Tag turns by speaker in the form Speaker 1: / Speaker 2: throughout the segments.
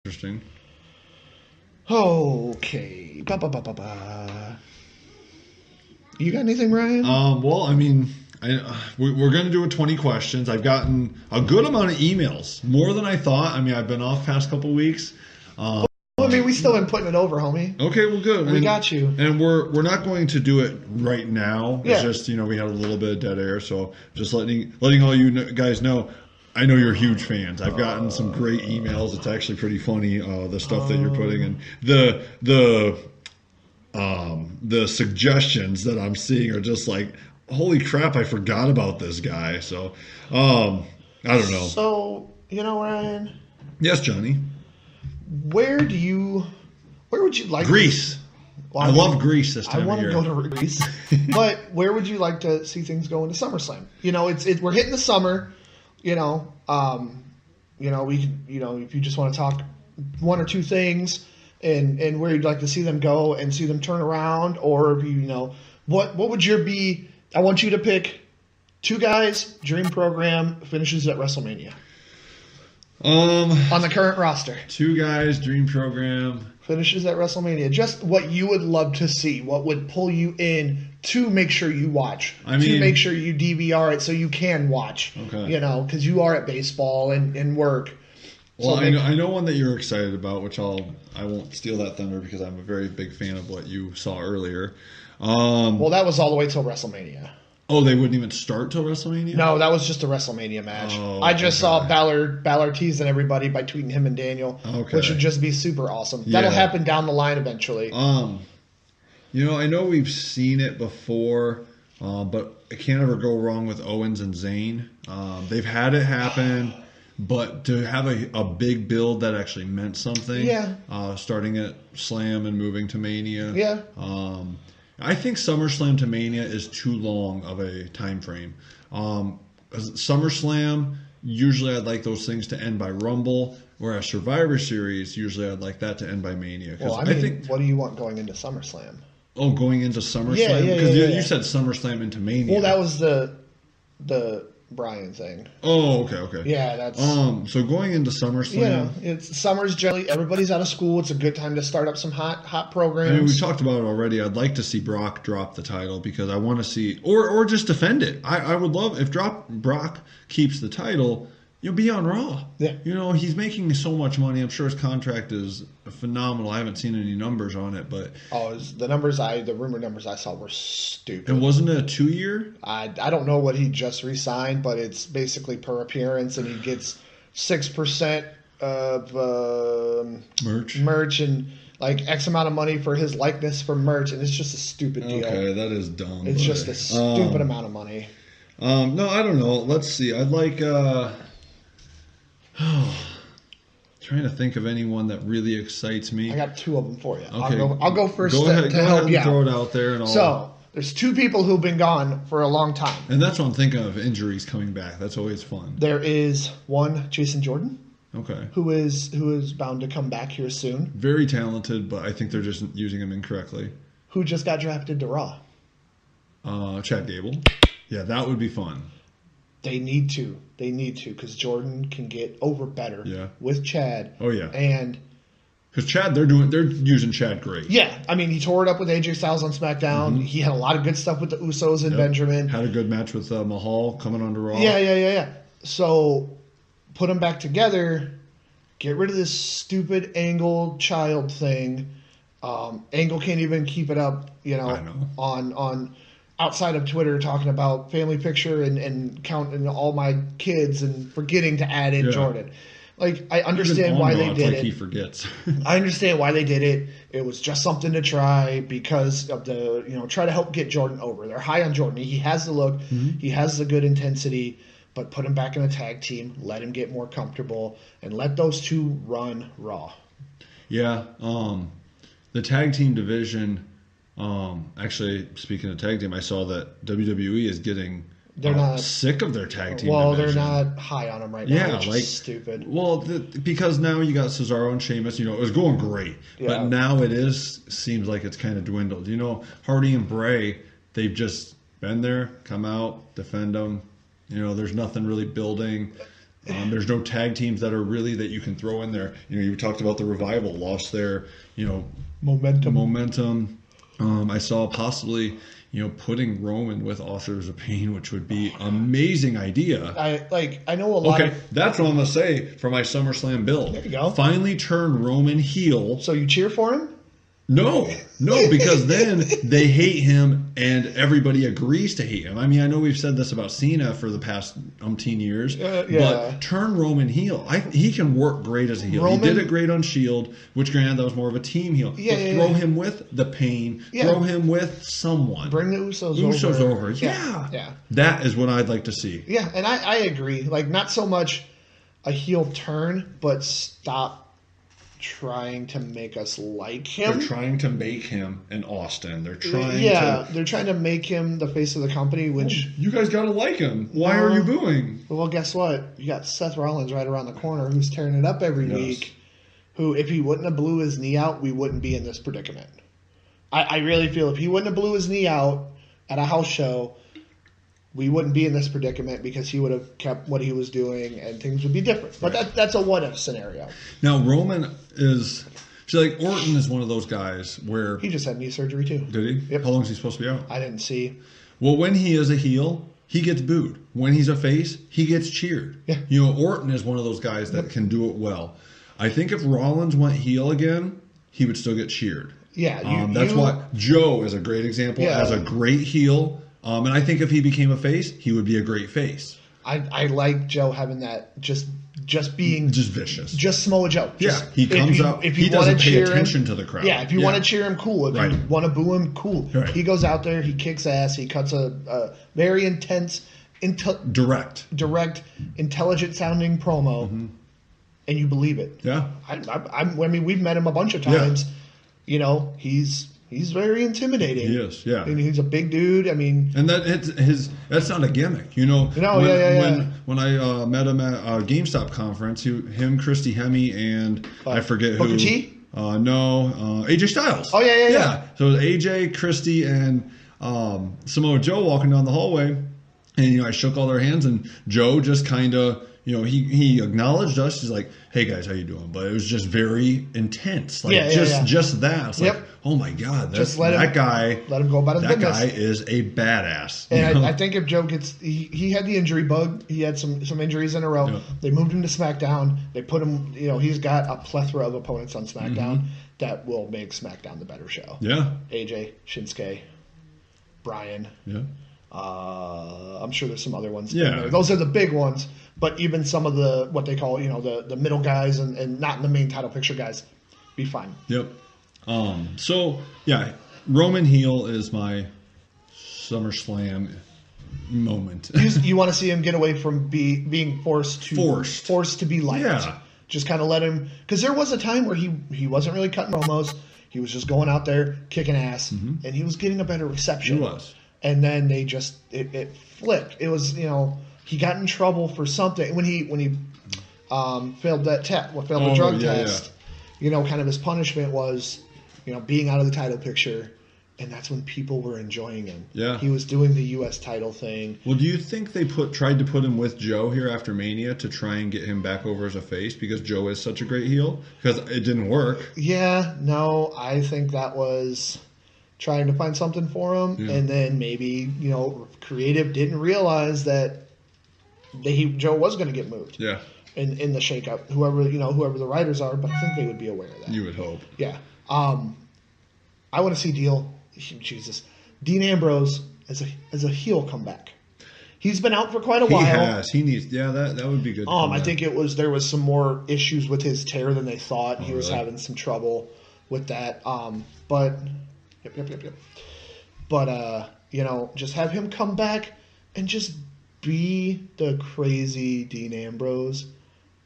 Speaker 1: Interesting.
Speaker 2: Okay. Ba, ba, ba, ba, ba. You got anything, Ryan?
Speaker 1: Well, I mean, we're going to do a 20 questions. I've gotten a good amount of emails, more than I thought. I mean, I've been off past couple weeks.
Speaker 2: Well, I mean, we still been putting it over, homie.
Speaker 1: Okay, well, good.
Speaker 2: We got you.
Speaker 1: And we're not going to do it right now.
Speaker 2: Yeah.
Speaker 1: It's just, we had a little bit of dead air, so just letting all you guys know. I know you're huge fans. I've gotten some great emails. It's actually pretty funny, the stuff that you're putting in. The suggestions that I'm seeing are just like, holy crap, I forgot about this guy. So, I don't know.
Speaker 2: So, Ryan,
Speaker 1: Yes, Johnny.
Speaker 2: where would you like
Speaker 1: Greece.
Speaker 2: Well,
Speaker 1: I love Greece this time
Speaker 2: I want
Speaker 1: of
Speaker 2: to
Speaker 1: year.
Speaker 2: go to Greece, but where would you like to see things go into SummerSlam? We're hitting the summer. We can, if you just want to talk one or two things and where you'd like to see them go and see them turn around, or if what would your be? I want you to pick two guys. Dream program finishes at WrestleMania on the current roster.
Speaker 1: Two guys, dream program.
Speaker 2: Finishes at WrestleMania. Just what you would love to see. What would pull you in to make sure you watch. To make sure you DVR it so you can watch.
Speaker 1: Okay.
Speaker 2: Because you are at baseball and work.
Speaker 1: Well, so I know one that you're excited about, which I won't steal that thunder because I'm a very big fan of what you saw earlier.
Speaker 2: Well, that was all the way till WrestleMania.
Speaker 1: Oh, they wouldn't even start till WrestleMania?
Speaker 2: No, that was just a WrestleMania match.
Speaker 1: Oh,
Speaker 2: I just saw Balor teasing everybody by tweeting him and Daniel, which would just be super awesome. Yeah. That'll happen down the line eventually.
Speaker 1: I know we've seen it before, but it can't ever go wrong with Owens and Zayn. They've had it happen, but to have a big build that actually meant something, starting at Slam and moving to Mania. I think SummerSlam to Mania is too long of a time frame. SummerSlam, usually I'd like those things to end by Rumble, whereas Survivor Series, usually I'd like that to end by Mania.
Speaker 2: Well, I think, what do you want going into SummerSlam?
Speaker 1: Oh, going into SummerSlam? Because you said SummerSlam into Mania.
Speaker 2: Well, that was the Brian thing.
Speaker 1: Oh, okay.
Speaker 2: Yeah, that's...
Speaker 1: So going into SummerSlam...
Speaker 2: it's summer's generally... Everybody's out of school. It's a good time to start up some hot programs.
Speaker 1: I mean, we talked about it already. I'd like to see Brock drop the title because I want to see... Or just defend it. I would love... If Brock keeps the title, you'll be on Raw.
Speaker 2: Yeah.
Speaker 1: He's making so much money. I'm sure his contract is phenomenal. I haven't seen any numbers on it, but...
Speaker 2: the rumor numbers I saw were stupid.
Speaker 1: And wasn't it a 2-year?
Speaker 2: I don't know what he just re-signed, but it's basically per appearance, and he gets 6% of merch and like X amount of money for his likeness for merch, and it's just a stupid deal.
Speaker 1: Okay, that is dumb.
Speaker 2: It's just a stupid amount of money.
Speaker 1: No, I don't know. Let's see. I'd like... trying to think of anyone that really excites me.
Speaker 2: I got two of them for you.
Speaker 1: Okay.
Speaker 2: I'll go first
Speaker 1: go ahead,
Speaker 2: to help you out.
Speaker 1: Throw it out there. And
Speaker 2: So, there's two people who've been gone for a long time.
Speaker 1: And that's what I'm thinking of, injuries coming back. That's always fun.
Speaker 2: There is one, Jason Jordan.
Speaker 1: Okay.
Speaker 2: Who is bound to come back here soon.
Speaker 1: Very talented, but I think they're just using him incorrectly.
Speaker 2: Who just got drafted to Raw?
Speaker 1: Chad Gable. Yeah, that would be fun.
Speaker 2: They need to, because Jordan can get over better with Chad.
Speaker 1: Oh yeah,
Speaker 2: and
Speaker 1: because Chad, they're using Chad great.
Speaker 2: Yeah, I mean he tore it up with AJ Styles on SmackDown. Mm-hmm. He had a lot of good stuff with the Usos and Benjamin.
Speaker 1: Had a good match with Mahal coming onto Raw.
Speaker 2: Yeah. So put them back together. Get rid of this stupid Angle child thing. Angle can't even keep it up.
Speaker 1: I know.
Speaker 2: on. Outside of Twitter, talking about family picture and counting all my kids and forgetting to add in Jordan. Like, I understand why they did it.
Speaker 1: He forgets.
Speaker 2: I understand why they did it. It was just something to try because of the, try to help get Jordan over. They're high on Jordan. He has the look. Mm-hmm. He has the good intensity. But put him back in a tag team. Let him get more comfortable. And let those two run Raw.
Speaker 1: Yeah. The tag team division... actually, speaking of tag team, I saw that WWE is getting not sick of their tag team.
Speaker 2: Well,
Speaker 1: division.
Speaker 2: They're not high on them right now. Which is stupid.
Speaker 1: Well, because now you got Cesaro and Sheamus. It was going great, but now seems like it's kind of dwindled. Hardy and Bray, they've just been there, come out, defend them. There's nothing really building. There's no tag teams that are really that you can throw in there. You talked about the Revival lost their momentum. I saw possibly putting Roman with Authors of Pain, which would be amazing idea.
Speaker 2: I know a lot.
Speaker 1: Okay, that's what I'm gonna say for my SummerSlam build.
Speaker 2: There you go.
Speaker 1: Finally turn Roman heel.
Speaker 2: So you cheer for him?
Speaker 1: No, because then they hate him and everybody agrees to hate him. I mean, I know we've said this about Cena for the past umpteen years, but turn Roman heel. He can work great as a heel. He did it great on Shield, which granted that was more of a team heel. Throw him with the Pain. Throw him with someone.
Speaker 2: Bring the Usos
Speaker 1: over. Yeah. That is what I'd like to see.
Speaker 2: Yeah, and I agree. Like, not so much a heel turn, but stop trying to make us like him.
Speaker 1: They're trying to make him an Austin. They're trying
Speaker 2: they're trying to make him the face of the company, which
Speaker 1: you guys gotta like him. Why are you booing?
Speaker 2: Well, guess what? You got Seth Rollins right around the corner who's tearing it up every week. Who, if he wouldn't have blew his knee out, we wouldn't be in this predicament. I really feel if he wouldn't have blew his knee out at a house show, we wouldn't be in this predicament because he would have kept what he was doing and things would be different. But that's a what-if scenario.
Speaker 1: Now, Roman is... like, Orton is one of those guys where...
Speaker 2: He just had knee surgery, too.
Speaker 1: Did he?
Speaker 2: Yep.
Speaker 1: How long is he supposed to be out?
Speaker 2: I didn't see.
Speaker 1: Well, when he is a heel, he gets booed. When he's a face, he gets cheered.
Speaker 2: Yeah.
Speaker 1: Orton is one of those guys that can do it well. I think if Rollins went heel again, he would still get cheered.
Speaker 2: Yeah.
Speaker 1: That's why Joe is a great example as a great heel. And I think if he became a face, he would be a great face.
Speaker 2: I like Joe having that just being
Speaker 1: just vicious,
Speaker 2: just Samoa Joe.
Speaker 1: He comes out. If he doesn't pay attention to the crowd.
Speaker 2: Yeah, if you want to cheer him, cool. If you want to boo him, cool.
Speaker 1: Right.
Speaker 2: He goes out there, he kicks ass, he cuts a very intense,
Speaker 1: direct,
Speaker 2: intelligent sounding promo, and you believe it.
Speaker 1: Yeah,
Speaker 2: I mean, we've met him a bunch of times. Yeah. He's very intimidating.
Speaker 1: He is, yeah.
Speaker 2: And he's a big dude. I mean,
Speaker 1: and that's not a gimmick, When I met him at a GameStop conference, him, Christy Hemme, and I forget who.
Speaker 2: Booker T?
Speaker 1: No, AJ Styles.
Speaker 2: Oh yeah.
Speaker 1: So it was AJ, Christy, and Samoa Joe walking down the hallway, and I shook all their hands, and Joe just kind of. He acknowledged us. He's like, "Hey guys, how you doing?" But it was just very intense. Just that. It's like, oh my god, that guy.
Speaker 2: Let him go about his business.
Speaker 1: That guy is a badass.
Speaker 2: And I think if Joe gets, he had the injury bug. He had some injuries in a row. Yeah. They moved him to SmackDown. They put him. He's got a plethora of opponents on SmackDown that will make SmackDown the better show.
Speaker 1: Yeah.
Speaker 2: AJ, Shinsuke, Bryan.
Speaker 1: Yeah.
Speaker 2: I'm sure there's some other ones.
Speaker 1: Yeah.
Speaker 2: Those are the big ones. But even some of the what they call the middle guys and not in the main title picture guys, be fine.
Speaker 1: Yep. So yeah, Roman heel is my SummerSlam moment.
Speaker 2: You want to see him get away from being forced to be liked.
Speaker 1: Yeah.
Speaker 2: Just kind of let him, because there was a time where he wasn't really cutting promos. He was just going out there kicking ass, and he was getting a better reception.
Speaker 1: He was.
Speaker 2: And then they just it flipped. It was he got in trouble for something when he failed that the drug test.
Speaker 1: Yeah.
Speaker 2: Kind of his punishment was being out of the title picture, and that's when people were enjoying him.
Speaker 1: Yeah,
Speaker 2: he was doing the U.S. title thing.
Speaker 1: Well, do you think they tried to put him with Joe here after Mania to try and get him back over as a face because Joe is such a great heel? Because it didn't work.
Speaker 2: Yeah, no, I think that was trying to find something for him, and then maybe creative didn't realize that Joe was going to get moved.
Speaker 1: Yeah.
Speaker 2: In the shakeup, whoever the writers are, but I think they would be aware of that.
Speaker 1: You would hope.
Speaker 2: Yeah. I want to see Dean Ambrose as a heel come back. He's been out for quite a while.
Speaker 1: He has. He needs. Yeah, that would be good.
Speaker 2: I think there was some more issues with his tear than they thought. He was having some trouble with that. But yep. But just have him come back and just be the crazy Dean Ambrose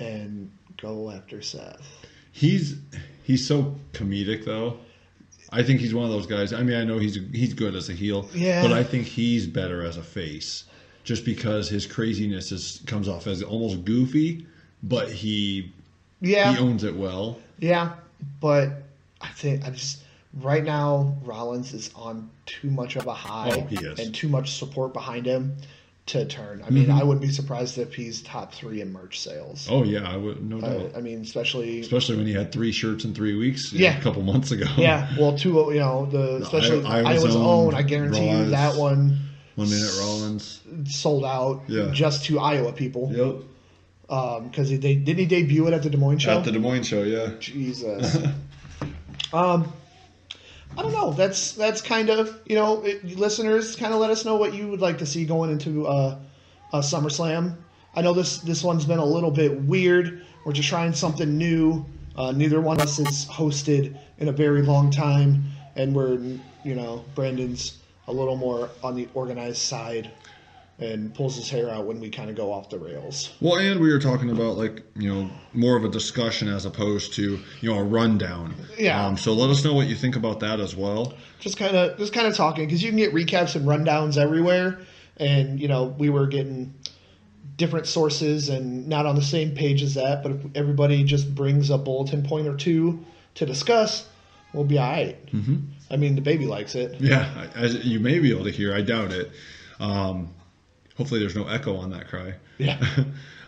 Speaker 2: and go after Seth.
Speaker 1: He's so comedic though. I think he's one of those guys. I mean, I know he's good as a heel, but I think he's better as a face, just because his craziness comes off as almost goofy, but he owns it well.
Speaker 2: Yeah, but I think right now Rollins is on too much of a high
Speaker 1: he is.
Speaker 2: And too much support behind him to turn. I mean, I wouldn't be surprised if he's top 3 in merch sales.
Speaker 1: Oh yeah, I would, no doubt.
Speaker 2: I mean, especially
Speaker 1: When he had 3 shirts in 3 weeks,
Speaker 2: Yeah.
Speaker 1: a couple months ago.
Speaker 2: yeah. Well, especially
Speaker 1: Iowa's
Speaker 2: Iowa's
Speaker 1: own,
Speaker 2: own. I guarantee you
Speaker 1: Raw's,
Speaker 2: that one
Speaker 1: 1 Minute Rollins.
Speaker 2: sold out
Speaker 1: Yeah.
Speaker 2: just to Iowa people.
Speaker 1: Yep.
Speaker 2: Because didn't he debut it at the Des Moines show?
Speaker 1: At the Des Moines show, yeah.
Speaker 2: Jesus. I don't know. That's kind of, listeners, kind of let us know what you would like to see going into a SummerSlam. I know this one's been a little bit weird. We're just trying something new. Neither one of us has hosted in a very long time, and Brandon's a little more on the organized side and pulls his hair out when we kind of go off the rails.
Speaker 1: Well, and we were talking about more of a discussion as opposed to a rundown.
Speaker 2: Yeah.
Speaker 1: So let us know what you think about that as well.
Speaker 2: Just kind of talking, because you can get recaps and rundowns everywhere, and we were getting different sources and not on the same page as that. But if everybody just brings a bulletin point or two to discuss, we'll be all right. Mm-hmm. I mean, the baby likes it.
Speaker 1: Yeah, as you may be able to hear. I doubt it. Hopefully there's no echo on that cry.
Speaker 2: Yeah.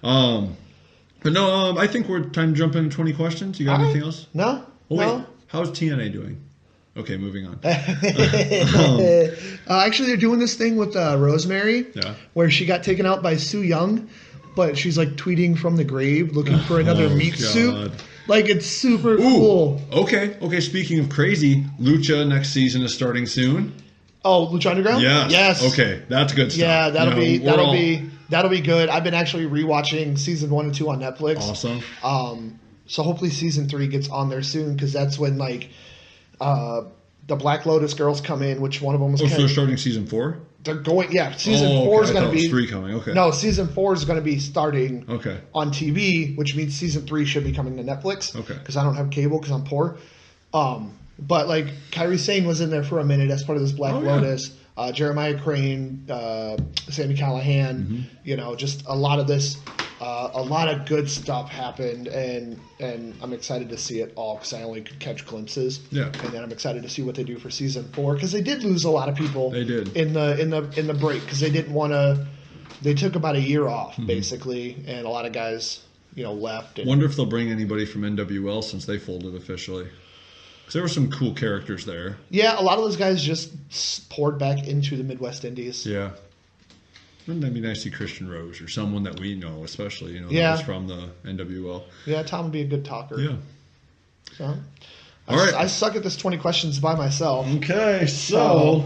Speaker 1: But no, I think we're time to jump into 20 questions. You got anything else?
Speaker 2: No.
Speaker 1: Oh,
Speaker 2: no.
Speaker 1: wait. How's TNA doing? Okay, moving on.
Speaker 2: Actually, they're doing this thing with Rosemary, where she got taken out by Sue Young, but she's like tweeting from the grave looking for another meat soup. Like, it's super cool.
Speaker 1: Okay. Speaking of crazy, Lucha next season is starting soon.
Speaker 2: Oh, Lucha Underground? Yes.
Speaker 1: Okay, that's good stuff.
Speaker 2: Yeah, that'll be good. I've been actually rewatching season 1 and 2 on Netflix.
Speaker 1: Awesome.
Speaker 2: So hopefully season 3 gets on there soon, because that's when the Black Lotus girls come in, which one of them was.
Speaker 1: So they're starting season 4?
Speaker 2: They're going. Yeah, season 4 is going to be
Speaker 1: 3 coming. Okay.
Speaker 2: No, season 4 is going to be starting.
Speaker 1: Okay.
Speaker 2: On TV, which means season 3 should be coming to Netflix.
Speaker 1: Okay.
Speaker 2: Because I don't have cable because I'm poor. But Kairi Sane was in there for a minute as part of this Black Lotus. Jeremiah Crane, Sami Callihan, just a lot of this, a lot of good stuff happened, and I'm excited to see it all because I only could catch glimpses.
Speaker 1: Yeah.
Speaker 2: And then I'm excited to see what they do for season 4, because they did lose a lot of people.
Speaker 1: They did
Speaker 2: in the break, because they didn't want to. They took about a year off basically, and a lot of guys left. And,
Speaker 1: wonder if they'll bring anybody from NWL since they folded officially. Because there were some cool characters there.
Speaker 2: Yeah, a lot of those guys just poured back into the Midwest Indies.
Speaker 1: Yeah. Wouldn't that be nice to see Christian Rose or someone that we know, especially, that was from the NWL.
Speaker 2: Yeah, Tom would be a good talker.
Speaker 1: Yeah.
Speaker 2: So,
Speaker 1: all right.
Speaker 2: I suck at this 20 questions by myself.
Speaker 1: Okay, so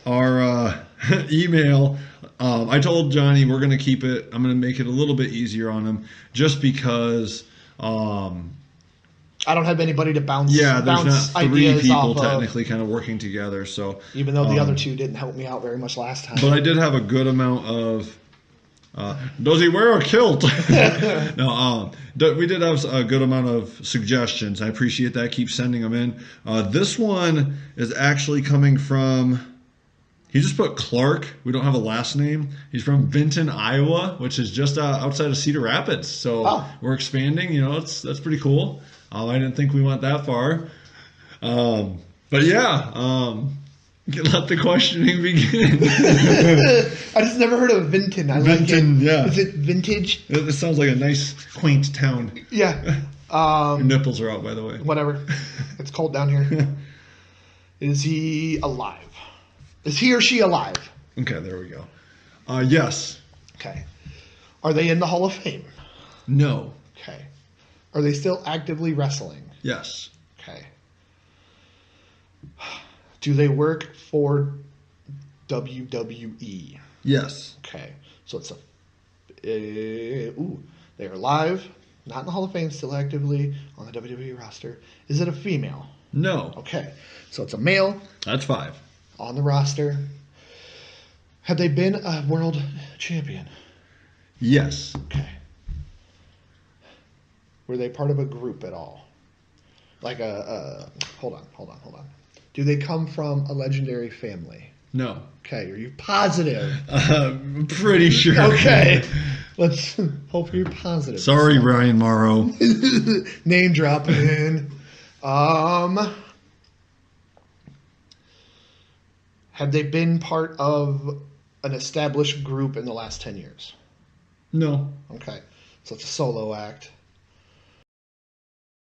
Speaker 1: our email, I told Johnny we're going to keep it, I'm going to make it a little bit easier on him just because
Speaker 2: I don't have anybody to bounce.
Speaker 1: Yeah, there's not 3 people
Speaker 2: off
Speaker 1: technically kind of working together. So
Speaker 2: even though the other 2 didn't help me out very much last time,
Speaker 1: but I did have a good amount of. Does he wear a kilt? No, we did have a good amount of suggestions. I appreciate that. Keep sending them in. This one is actually coming from. He just put Clark. We don't have a last name. He's from Vinton, Iowa, which is just outside of Cedar Rapids. So we're expanding. That's pretty cool. I didn't think we went that far. But yeah, let the questioning begin.
Speaker 2: I just never heard of Vinton. I
Speaker 1: Vinton,
Speaker 2: like it.
Speaker 1: Yeah.
Speaker 2: Is it vintage?
Speaker 1: This sounds like a nice, quaint town.
Speaker 2: Yeah.
Speaker 1: Your nipples are out, by the way.
Speaker 2: Whatever. It's cold down here. Is he alive? Is he or she alive?
Speaker 1: Okay, there we go. Yes.
Speaker 2: Okay. Are they in the Hall of Fame?
Speaker 1: No.
Speaker 2: Okay. Are they still actively wrestling?
Speaker 1: Yes.
Speaker 2: Okay. Do they work for WWE?
Speaker 1: Yes.
Speaker 2: Okay. So it's they are live, not in the Hall of Fame, still actively on the WWE roster. Is it a female?
Speaker 1: No.
Speaker 2: Okay. So it's a male.
Speaker 1: That's 5.
Speaker 2: On the roster. Have they been a world champion?
Speaker 1: Yes.
Speaker 2: Okay. Were they part of a group at all? Like hold on. Do they come from a legendary family?
Speaker 1: No.
Speaker 2: Okay, are you positive?
Speaker 1: I'm pretty sure.
Speaker 2: Okay. Let's hope you're positive.
Speaker 1: Sorry, Ryan Morrow.
Speaker 2: Name dropping. Have they been part of an established group in the last 10 years?
Speaker 1: No.
Speaker 2: Okay. So it's a solo act.